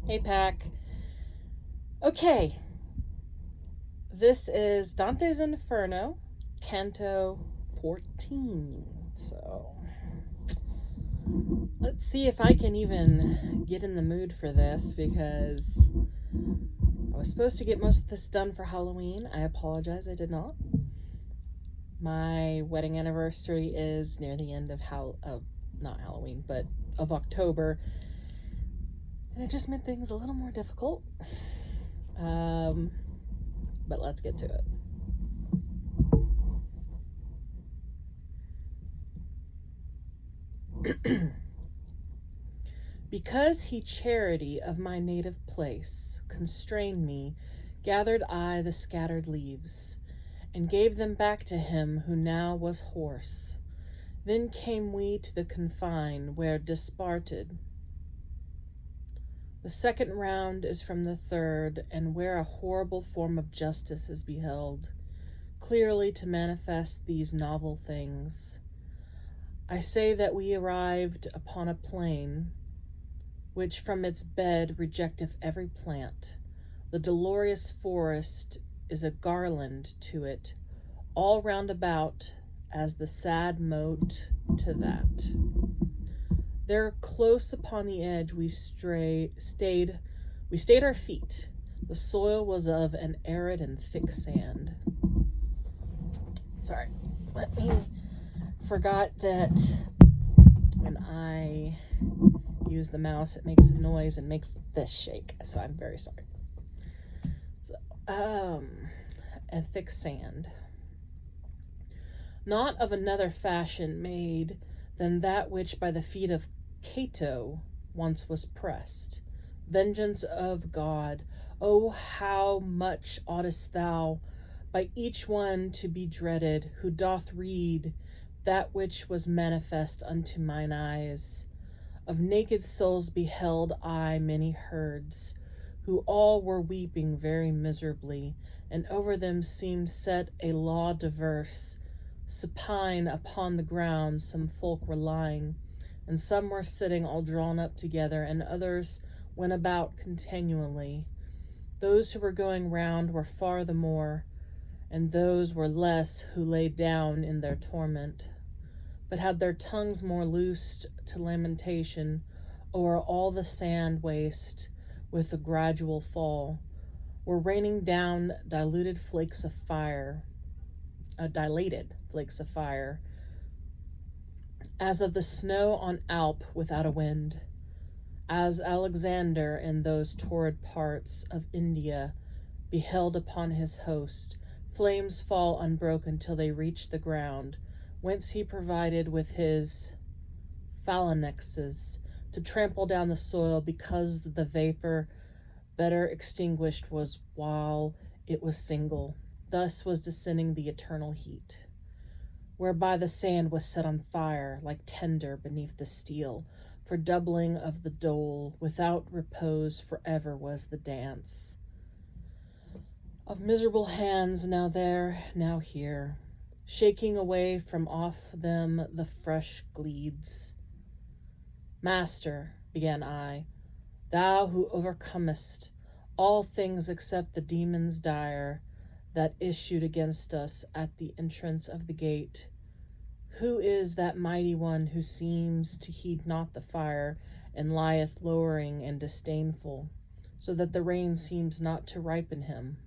Hey, Pack. Okay, this is Dante's Inferno, Canto 14. So, let's see if I can even get in the mood for this because I was supposed to get most of this done for Halloween. I apologize, I did not. My wedding anniversary is near the end of not Halloween, but of October. And it just made things a little more difficult. But let's get to it. Because he charity of my native place constrained me, gathered I the scattered leaves, and gave them back to him who now was hoarse. Then came we to the confine where disparted. The second round is from the third, and where a horrible form of justice is beheld, clearly to manifest these novel things. I say that we arrived upon a plain, which from its bed rejecteth every plant. The dolorous forest is a garland to it, all round about, as the sad moat to that. There close upon the edge we stayed our feet. The soil was of an arid and thick sand. Sorry, forgot that when I use the mouse it makes a noise and makes this shake, so I'm very sorry. So, a thick sand, not of another fashion made than that which by the feet of Canto once was pressed. Vengeance of God, oh how much oughtest thou by each one to be dreaded, who doth read that which was manifest unto mine eyes. Of naked souls beheld I many herds, who all were weeping very miserably, and over them seemed set a law diverse. Supine upon the ground some folk were lying, and some were sitting all drawn up together, and others went about continually. Those who were going round were far the more, and those were less who lay down in their torment, but had their tongues more loosed to lamentation o'er all the sand waste with a gradual fall, were raining down dilated flakes of fire, as of the snow on Alp without a wind, as Alexander in those torrid parts of India beheld upon his host flames fall unbroken till they reach the ground, whence he provided with his phalanxes to trample down the soil, because the vapor better extinguished was while it was single. Thus was descending the eternal heat, whereby the sand was set on fire like tinder beneath the steel, for doubling of the dole, without repose forever was the dance of miserable hands, now there, now here, shaking away from off them the fresh gleeds. Master, began I, thou who overcomest all things except the demons dire that issued against us at the entrance of the gate, who is that mighty one who seems to heed not the fire, and lieth lowering and disdainful, so that the rain seems not to ripen him?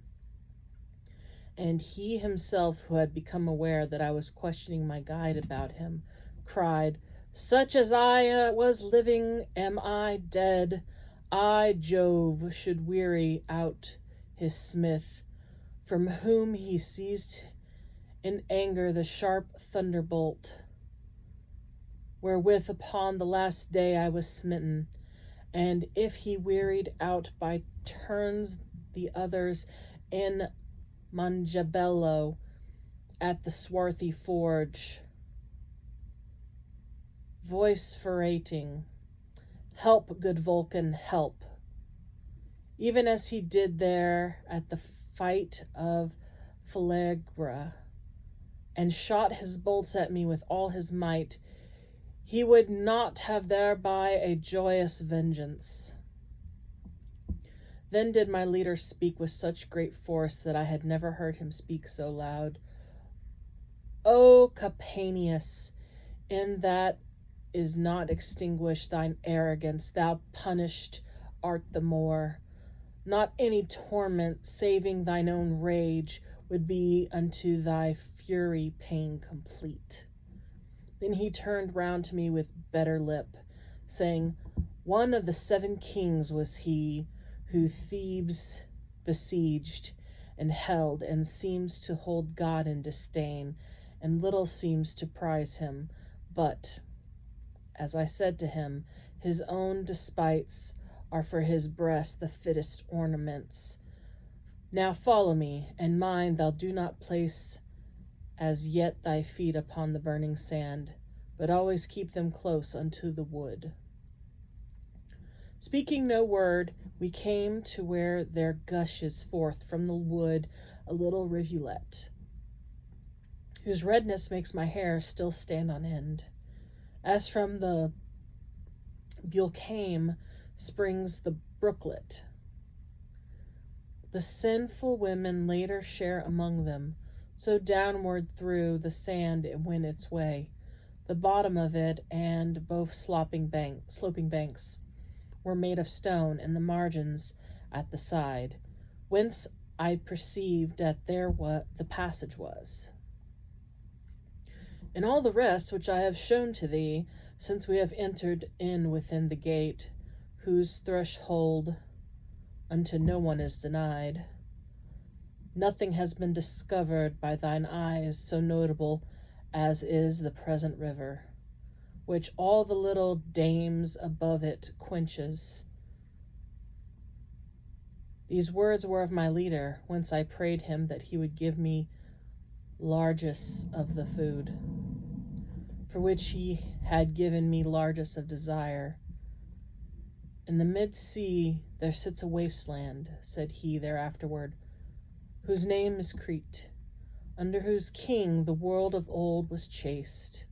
And he himself, who had become aware that I was questioning my guide about him, cried, such as I was living am I dead. I, Jove, should weary out his smith, from whom he seized in anger the sharp thunderbolt, wherewith upon the last day I was smitten. And if he wearied out by turns the others in Mangiabello at the swarthy forge, vociferating, help, good Vulcan, help, even as he did there at the fight of Phalegra, and shot his bolts at me with all his might, he would not have thereby a joyous vengeance. Then did my leader speak with such great force that I had never heard him speak so loud. O Capaneus, in that is not extinguished thine arrogance, thou punished art the more. Not any torment, saving thine own rage, would be unto thy fury pain complete. Then he turned round to me with better lip, saying, One of the 7 kings was he, who Thebes besieged and held, and seems to hold God in disdain, and little seems to prize him. But, as I said to him, his own despites are for his breast the fittest ornaments. Now follow me, and mind thou do not place as yet thy feet upon the burning sand, but always keep them close unto the wood. Speaking no word, we came to where there gushes forth from the wood a little rivulet, whose redness makes my hair still stand on end. As from the Bulkame springs the brooklet. The sinful women later share among them, so downward through the sand it went its way. The bottom of it and both sloping banks were made of stone, and the margins at the side, whence I perceived that there the passage was. And all the rest which I have shown to thee, since we have entered in within the gate, whose threshold unto no one is denied. Nothing has been discovered by thine eyes so notable as is the present river, which all the little dames above it quenches. These words were of my leader, whence I prayed him that he would give me largesse of the food, for which he had given me largesse of desire. In the mid-sea there sits a wasteland, said he thereafterward, whose name is Crete, under whose king the world of old was chased.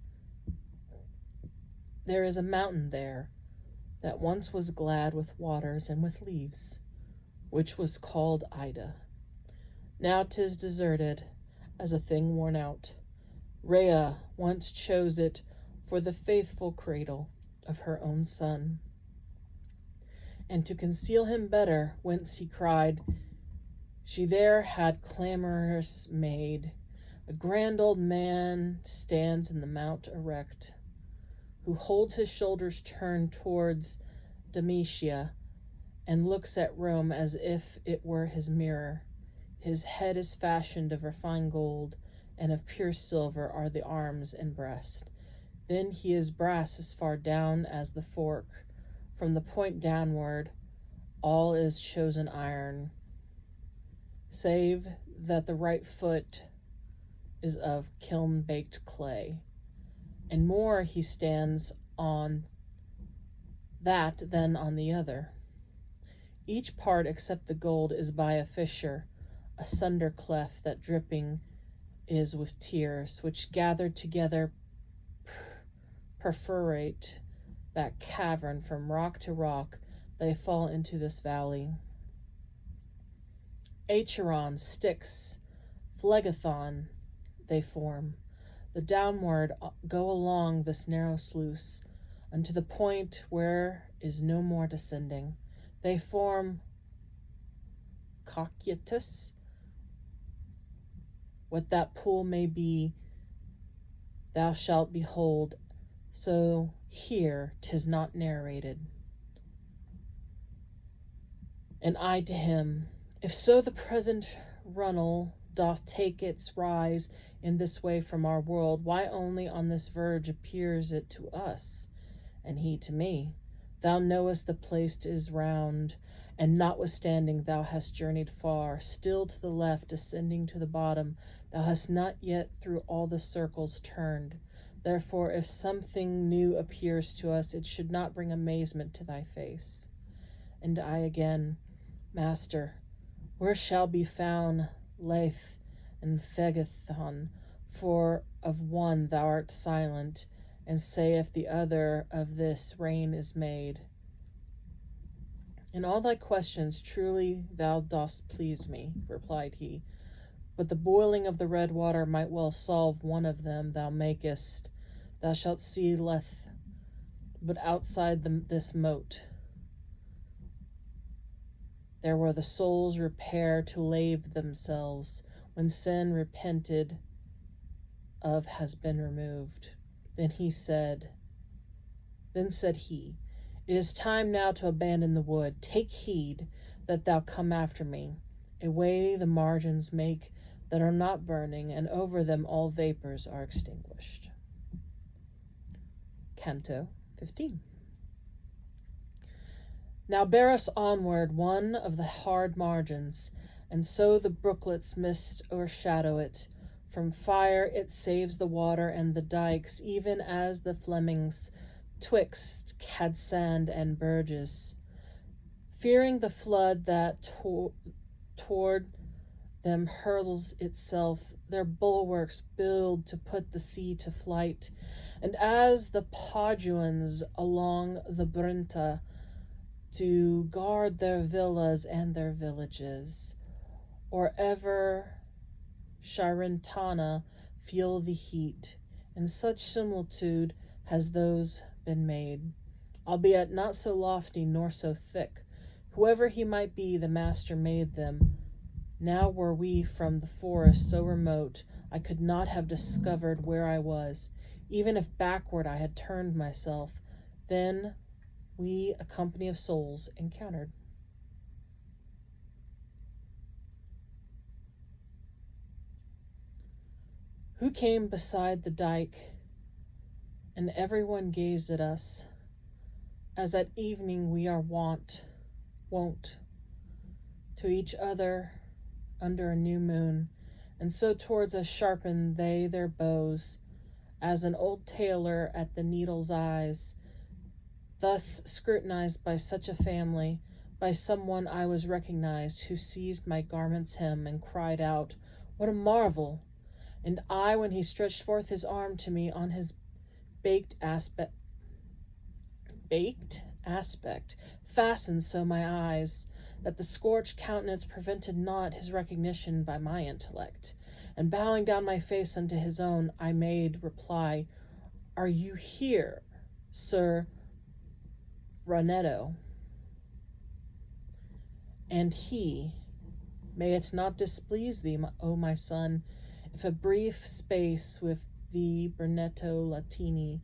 There is a mountain there that once was glad with waters and with leaves, which was called Ida. Now 'tis deserted as a thing worn out. Rhea once chose it for the faithful cradle of her own son. And to conceal him better, whence he cried, she there had clamorous made. A grand old man stands in the mount erect, who holds his shoulders turned towards Dametia, and looks at Rome as if it were his mirror. His head is fashioned of refined gold, and of pure silver are the arms and breast. Then he is brass as far down as the fork. From the point downward, all is chosen iron, save that the right foot is of kiln-baked clay. And more he stands on that than on the other. Each part except the gold is by a fissure, a sunder cleft that dripping is with tears, which gathered together perforate that cavern. From rock to rock they fall into this valley. Acheron, Styx, Phlegethon they form. The downward go along this narrow sluice, unto the point where is no more descending. They form Cocytus. What that pool may be, thou shalt behold, so here 'tis not narrated. And I to him, if so the present runnel doth take its rise in this way from our world, why only on this verge appears it to us? And he to me, thou knowest the place is round, and notwithstanding thou hast journeyed far, still to the left, descending to the bottom, thou hast not yet through all the circles turned. Therefore, if something new appears to us, it should not bring amazement to thy face. And I again, Master, where shall be found Lethe and Phlegethon? For of one thou art silent, and say if the other of this reign is made. In all thy questions truly thou dost please me, replied he, but the boiling of the red water might well solve one of them thou makest. Thou shalt see Leth, but outside this moat, there where the souls repair to lave themselves, when sin repented of has been removed. Then said he, it is time now to abandon the wood. Take heed that thou come after me. Away the margins make that are not burning, and over them all vapors are extinguished. Canto 15. Now bear us onward one of the hard margins, and so the brooklet's mist o'ershadow it. From fire it saves the water and the dikes, even as the Flemings twixt Cadsand and Burgess. Fearing the flood that toward them hurls itself, their bulwarks build to put the sea to flight. And as the Paduans along the Brenta do guard their villas and their villages, or ever Charentana feel the heat, in such similitude has those been made, albeit not so lofty nor so thick. Whoever he might be, the master made them. Now were we from the forest so remote, I could not have discovered where I was, even if backward I had turned myself. Then we, a company of souls, encountered. Who came beside the dike, and everyone gazed at us, as at evening we are wont to each other under a new moon, and so towards us sharpened they their bows, as an old tailor at the needle's eyes. Thus scrutinized by such a family, by someone I was recognized, who seized my garment's hem and cried out, what a marvel! And I, when he stretched forth his arm to me on his baked aspect, fastened so my eyes that the scorched countenance prevented not his recognition by my intellect. And bowing down my face unto his own, I made reply, are you here, Sir Ranetto? And he, may it not displease thee, O my son, if a brief space with thee Bernetto Latini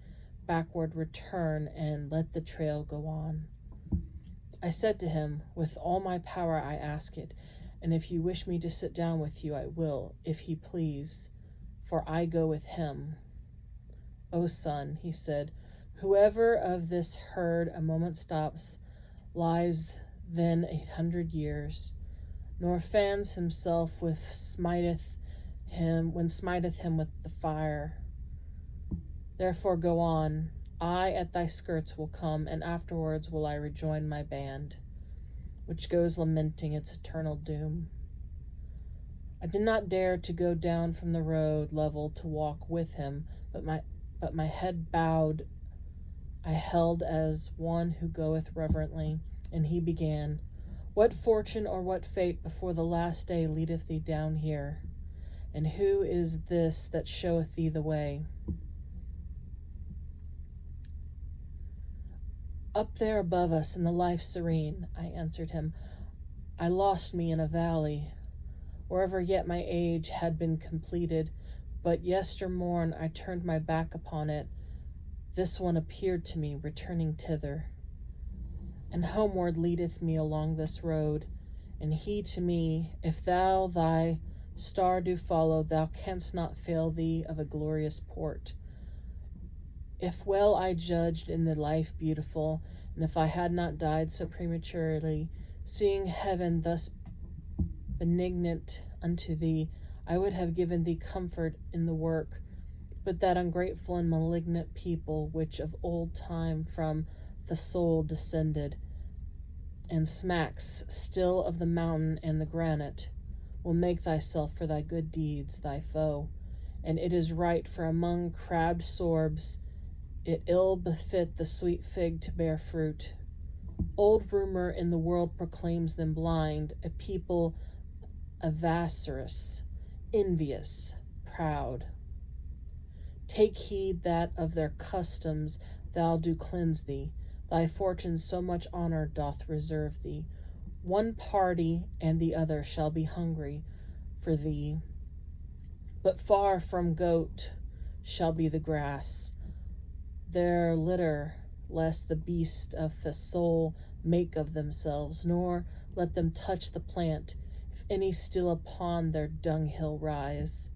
backward return, and let the trail go on. I said to him, with all my power I ask it, and if you wish me to sit down with you, I will, if he please, for I go with him. O son, he said, whoever of this herd a moment stops, lies then 100 years, nor fans himself when smiteth him with the fire. Therefore go on, I at thy skirts will come, and afterwards will I rejoin my band, which goes lamenting its eternal doom. I did not dare to go down from the road level to walk with him, but my head bowed I held as one who goeth reverently, and he began, what fortune or what fate before the last day leadeth thee down here? And who is this that showeth thee the way? Up there above us in the life serene, I answered him. I lost me in a valley, wherever yet my age had been completed, but yestermorn I turned my back upon it. This one appeared to me, returning thither, and homeward leadeth me along this road, and he to me, if thou thy star do follow, thou canst not fail thee of a glorious port. If well I judged in the life beautiful, and if I had not died so prematurely, seeing heaven thus benignant unto thee, I would have given thee comfort in the work, but that ungrateful and malignant people, which of old time from the soul descended, and smacks still of the mountain and the granite, will make thyself for thy good deeds thy foe. And it is right, for among crabbed sorbs it ill befit the sweet fig to bear fruit. Old rumor in the world proclaims them blind, a people avaricious, envious, proud. Take heed that of their customs thou do cleanse thee. Thy fortune so much honor doth reserve thee. One party and the other shall be hungry for thee, but far from goat shall be the grass. Their litter, lest the beast of the soul make of themselves, nor let them touch the plant, if any still upon their dunghill rise,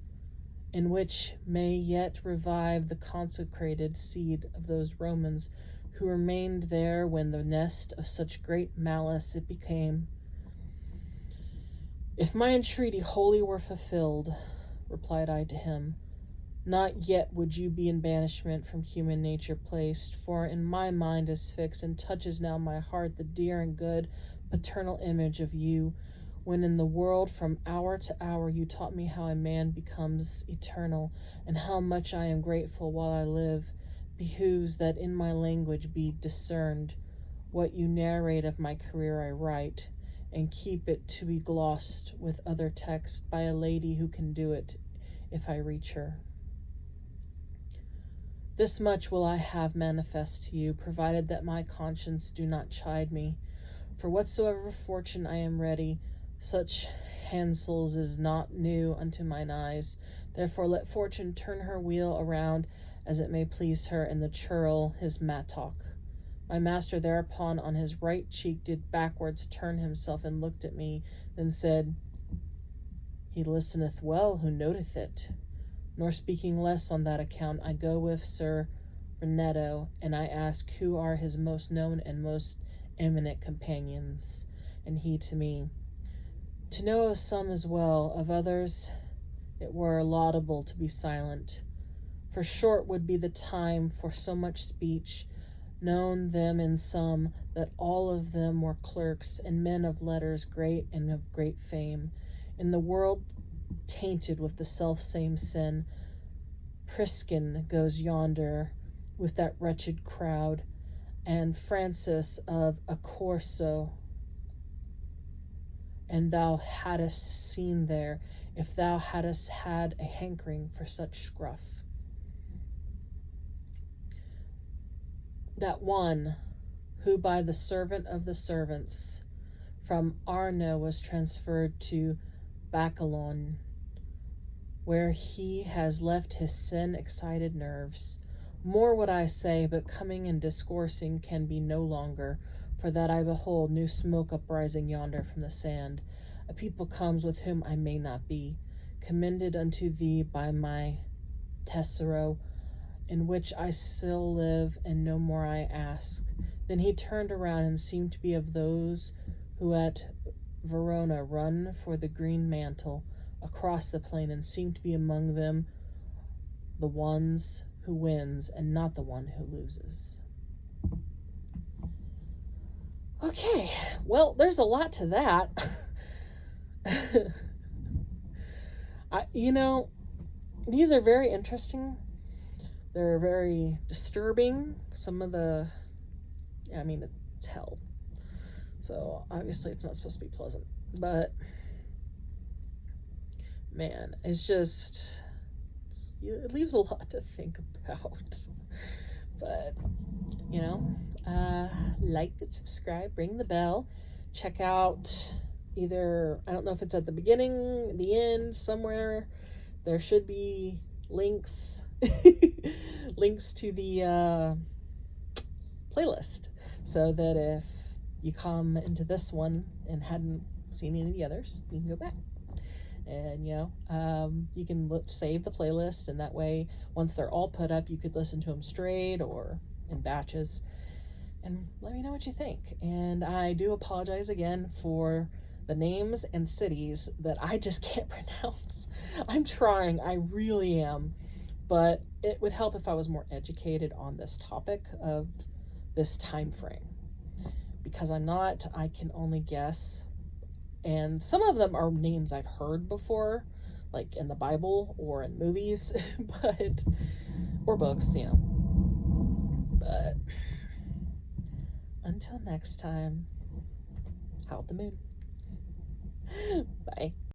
in which may yet revive the consecrated seed of those Romans who remained there when the nest of such great malice it became. If my entreaty wholly were fulfilled, replied I to him, not yet would you be in banishment from human nature placed, for in my mind is fixed and touches now my heart the dear and good paternal image of you, when in the world from hour to hour you taught me how a man becomes eternal, and how much I am grateful while I live, behooves that in my language be discerned. What you narrate of my career I write, and keep it to be glossed with other texts by a lady who can do it, if I reach her. This much will I have manifest to you, provided that my conscience do not chide me. For whatsoever fortune I am ready, such hansels is not new unto mine eyes. Therefore let fortune turn her wheel around as it may please her, and the churl his mattock. My master thereupon on his right cheek did backwards turn himself and looked at me, then said, He listeneth well who noteth it. Nor speaking less on that account, I go with Sir Renetto, and I ask who are his most known and most eminent companions. And he to me, To know of some as well, of others it were laudable to be silent. For short would be the time for so much speech, known them in some, that all of them were clerks and men of letters great and of great fame. In the world tainted with the self-same sin, Priskin goes yonder with that wretched crowd, and Francis of Accorso, and thou hadst seen there, if thou hadst had a hankering for such scruff. That one who by the servant of the servants from Arno was transferred to Bacalon, where he has left his sin-excited nerves. More would I say, but coming and discoursing can be no longer, for that I behold new smoke uprising yonder from the sand. A people comes with whom I may not be, commended unto thee by my tessero, in which I still live, and no more I ask. Then he turned around and seemed to be of those who at Verona run for the green mantle across the plain, and seemed to be among them the ones who wins and not the one who loses. Okay, well, there's a lot to that. These are very interesting. They're very disturbing. Some of the, it's hell. So obviously it's not supposed to be pleasant. But, man, it leaves a lot to think about. But, like, subscribe, ring the bell, check out either, I don't know if it's at the beginning, the end, somewhere. There should be links to the playlist, so that if you come into this one and hadn't seen any of the others, you can go back. And you can save the playlist, and that way once they're all put up, you could listen to them straight or in batches, and let me know what you think. And I do apologize again for the names and cities that I just can't pronounce. I'm trying, I really am, but it would help if I was more educated on this topic of this time frame, because I'm not. I can only guess, and some of them are names I've heard before, like in the Bible or in movies, or books, but until next time, howl at the moon. Bye.